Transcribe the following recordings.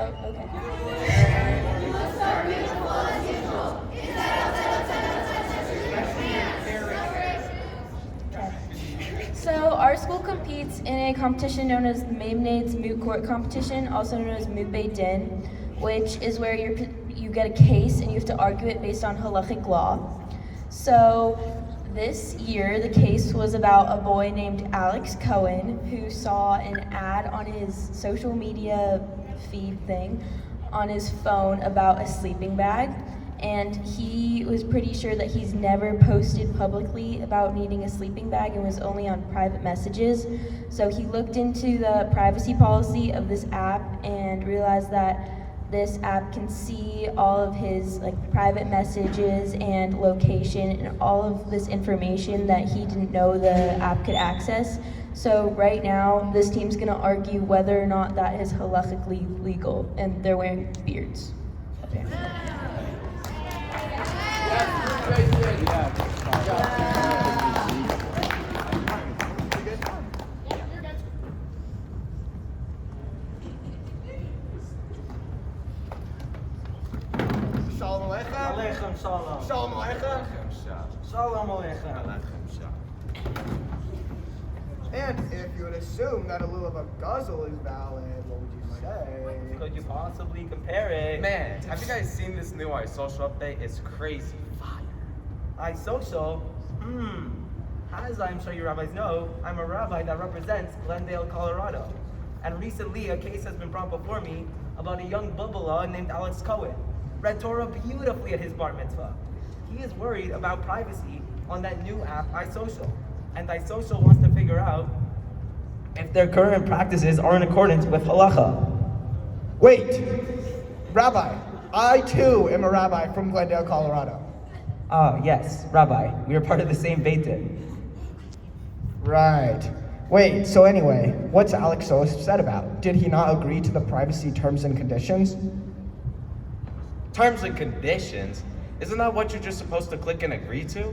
Okay. So our school competes in a competition known as Maimnade's Moot Court competition, also known as Moot Beit Din, which is where you get a case and you have to argue it based on halachic law. So this year, the case was about a boy named Alex Cohen who saw an ad on his social media feed thing on his phone about a sleeping bag, and he was pretty sure that he's never posted publicly about needing a sleeping bag and was only on private messages. So he looked into the privacy policy of this app and realized that this app can see all of his private messages and location and all of this information that he didn't know the app could access. So right now, this team's gonna argue whether or not that is halachically legal, and they're wearing beards. Okay. Shalom Aleichem. Aleichem Shalom. Shalom Aleichem. Shalom Aleichem. And if you would assume that a lulav of guzzle is valid, what would you say? Could you possibly compare it? Man, have you guys seen this new iSocial update? It's crazy. Fire. iSocial? As I'm sure you rabbis know, I'm a rabbi that represents Glendale, Colorado. And recently a case has been brought before me about a young bubbala named Alex Cohen. Read Torah beautifully at his bar mitzvah. He is worried about privacy on that new app, iSocial. And iSocial wants to figure out if their current practices are in accordance with halacha. Wait, Rabbi, I too am a rabbi from Glendale, Colorado. Yes, Rabbi. We are part of the same Beit Din. Right. Wait, so anyway, what's Alex so upset about? Did he not agree to the privacy terms and conditions? Terms and conditions? Isn't that what you're just supposed to click and agree to?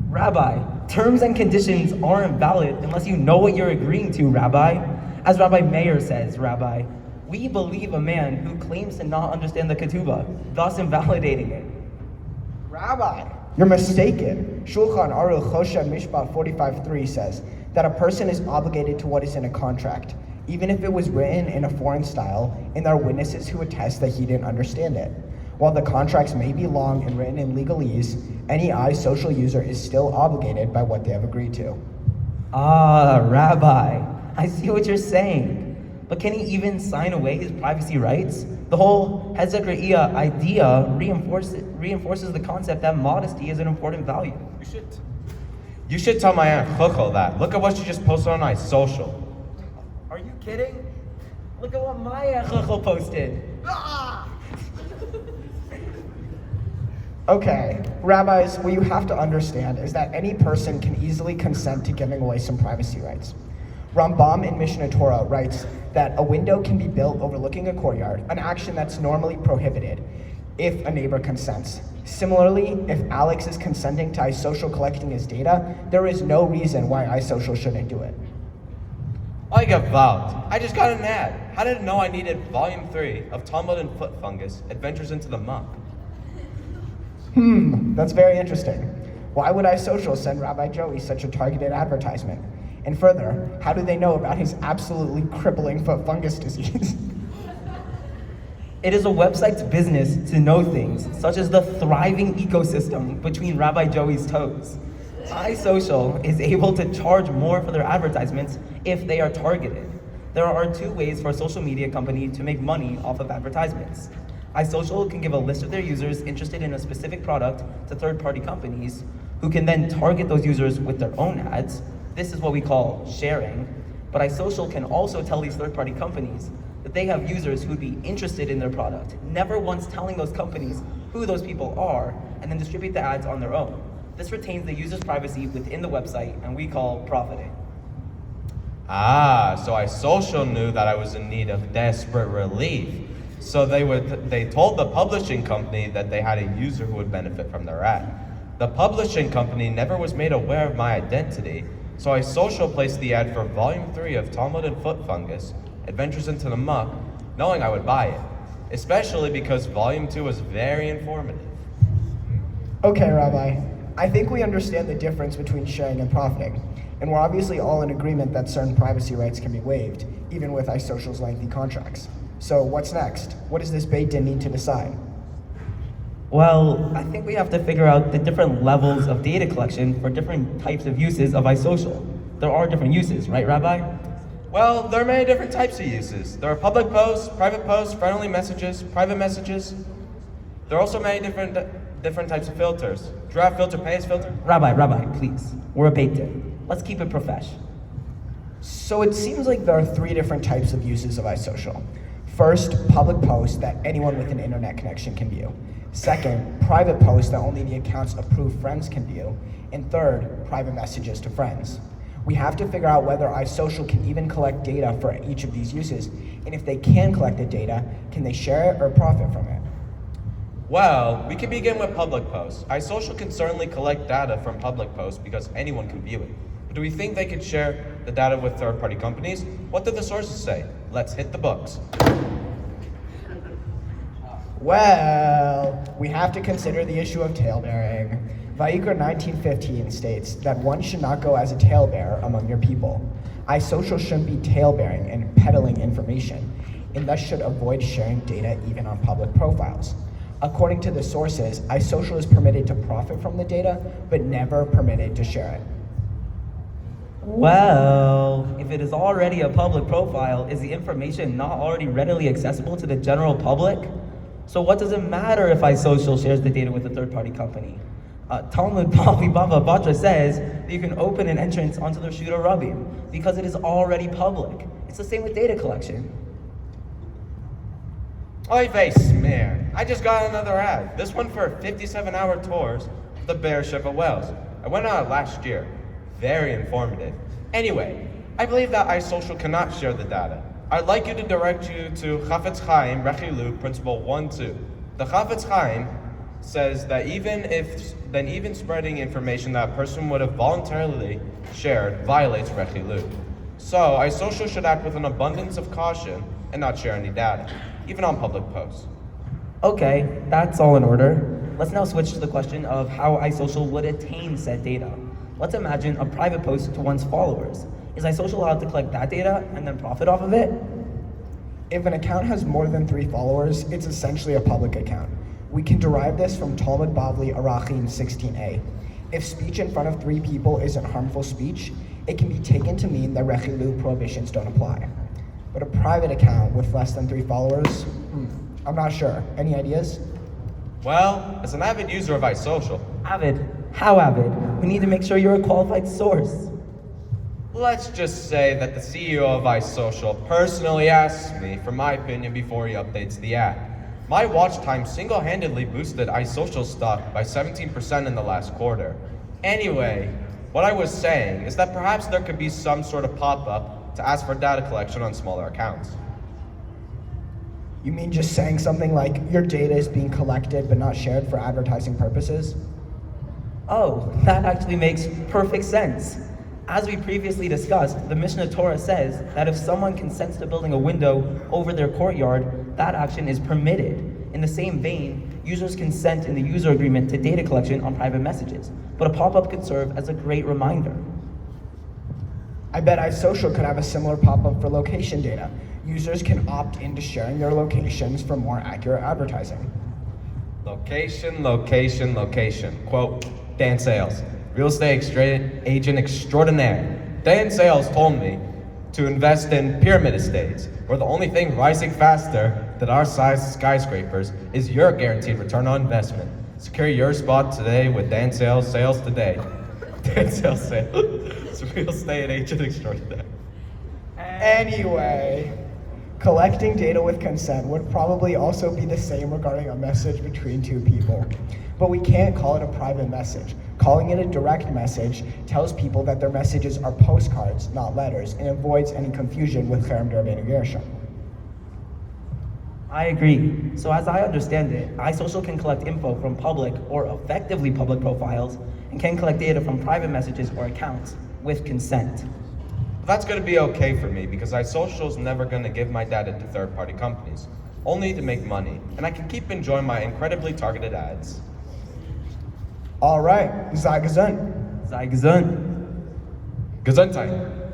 Rabbi, terms and conditions aren't valid unless you know what you're agreeing to, Rabbi. As Rabbi Meir says, Rabbi, we believe a man who claims to not understand the ketubah, thus invalidating it. Rabbi, you're mistaken. Shulchan Aruch Choshen Mishpat 45:3 says that a person is obligated to what is in a contract, even if it was written in a foreign style, and there are witnesses who attest that he didn't understand it. While the contracts may be long and written in legalese, any iSocial user is still obligated by what they have agreed to. Rabbi, I see what you're saying. But can he even sign away his privacy rights? The whole Hezek Re'iyah idea reinforces the concept that modesty is an important value. You should tell my Aunt Chuchel that. Look at what she just posted on iSocial. Are you kidding? Look at what my Chuchel posted. Okay, rabbis, what you have to understand is that any person can easily consent to giving away some privacy rights. Rambam in Mishnah Torah writes that a window can be built overlooking a courtyard, an action that's normally prohibited if a neighbor consents. Similarly, if Alex is consenting to iSocial collecting his data, there is no reason why iSocial shouldn't do it. I got vowed. I just got an ad. How did it know I needed volume 3 of Talmud and Foot Fungus, Adventures into the Muck? That's very interesting. Why would iSocial send Rabbi Joey such a targeted advertisement? And further, how do they know about his absolutely crippling foot fungus disease? It is a website's business to know things, such as the thriving ecosystem between Rabbi Joey's toes. iSocial is able to charge more for their advertisements if they are targeted. There are 2 ways for a social media company to make money off of advertisements. iSocial can give a list of their users interested in a specific product to third-party companies, who can then target those users with their own ads. This is what we call sharing. But iSocial can also tell these third-party companies that they have users who would be interested in their product, never once telling those companies who those people are, and then distribute the ads on their own. This retains the user's privacy within the website, and we call profiting. So iSocial knew that I was in need of desperate relief. So they told the publishing company that they had a user who would benefit from their ad. The publishing company never was made aware of my identity, so iSocial placed the ad for volume 3 of Talmud and Foot Fungus, Adventures into the Muck, knowing I would buy it. especially because Volume 2 was very informative. Okay, Rabbi. I think we understand the difference between sharing and profiting, and we're obviously all in agreement that certain privacy rights can be waived, even with iSocial's lengthy contracts. So what's next? What does this Beit Din need to decide? Well, I think we have to figure out the different levels of data collection for different types of uses of iSocial. There are different uses, right, Rabbi? Well, there are many different types of uses. There are public posts, friendly messages, private messages. There are also many different types of filters. Draft filter, pays filter. Rabbi, please. We're a Beit Din. Let's keep it profesh. So it seems like there are three different types of uses of iSocial. First, public posts that anyone with an internet connection can view. Second, private posts that only the account's approved friends can view. And third, private messages to friends. We have to figure out whether iSocial can even collect data for each of these uses, and if they can collect the data, can they share it or profit from it? Well, we can begin with public posts. iSocial can certainly collect data from public posts because anyone can view it. But do we think they could share the data with third-party companies? What do the sources say? Let's hit the books. Well, we have to consider the issue of talebearing. Vayikra 19:15 states that one should not go as a talebearer among your people. iSocial shouldn't be talebearing and peddling information, and thus should avoid sharing data even on public profiles. According to the sources, iSocial is permitted to profit from the data, but never permitted to share it. Well, if it is already a public profile, is the information not already readily accessible to the general public? So what does it matter if iSocial shares the data with a third-party company? Talmud Bavli Bava Batra says that you can open an entrance onto the Shuda Rabim because it is already public. It's the same with data collection. Oy vey smear. I just got another ad. This one for 57-hour tours of the Bear Ship at Wells. I went on it last year. Very informative. Anyway, I believe that iSocial cannot share the data. I'd like you to direct you to Chafetz Chaim, Rechilu, Principle 1-2. The Chafetz Chaim says that even spreading information that a person would have voluntarily shared violates Rechilu. So, iSocial should act with an abundance of caution and not share any data, even on public posts. Okay, that's all in order. Let's now switch to the question of how iSocial would attain said data. Let's imagine a private post to one's followers. Is iSocial allowed to collect that data and then profit off of it? If an account has more than 3 followers, it's essentially a public account. We can derive this from Talmud Bavli Arachim 16a. If speech in front of 3 people isn't harmful speech, it can be taken to mean that Rechilu prohibitions don't apply. But a private account with less than 3 followers, I'm not sure. Any ideas? Well, as an avid user of iSocial, Avid? How avid? We need to make sure you're a qualified source. let's just say that the CEO of iSocial personally asks me for my opinion before he updates the ad. My watch time single-handedly boosted iSocial stock by 17% in the last quarter. Anyway, what I was saying is that perhaps there could be some sort of pop-up to ask for data collection on smaller accounts. You mean just saying something like, your data is being collected but not shared for advertising purposes? Oh, that actually makes perfect sense. As we previously discussed, the Mishnah Torah says that if someone consents to building a window over their courtyard, that action is permitted. In the same vein, users consent in the user agreement to data collection on private messages, but a pop-up could serve as a great reminder. I bet iSocial could have a similar pop-up for location data. Users can opt into sharing their locations for more accurate advertising. Location, location, location. Quote, Dan Sales, real estate agent extraordinaire. Dan Sales told me to invest in pyramid estates, where the only thing rising faster than our size skyscrapers is your guaranteed return on investment. Secure your spot today with Dan Sales, sales today. Dan Sales, it's real estate agent extraordinaire. Anyway, collecting data with consent would probably also be the same regarding a message between 2 people. But we can't call it a private message. Calling it a direct message tells people that their messages are postcards, not letters, and avoids any confusion with Cherem D'Rabbeinu Gershom. I agree. So as I understand it, iSocial can collect info from public or effectively public profiles and can collect data from private messages or accounts with consent. That's going to be okay for me because iSocial is never going to give my data to third-party companies. only to make money, and I can keep enjoying my incredibly targeted ads. All right, sei gesund. Sei gesund. Gesundheit.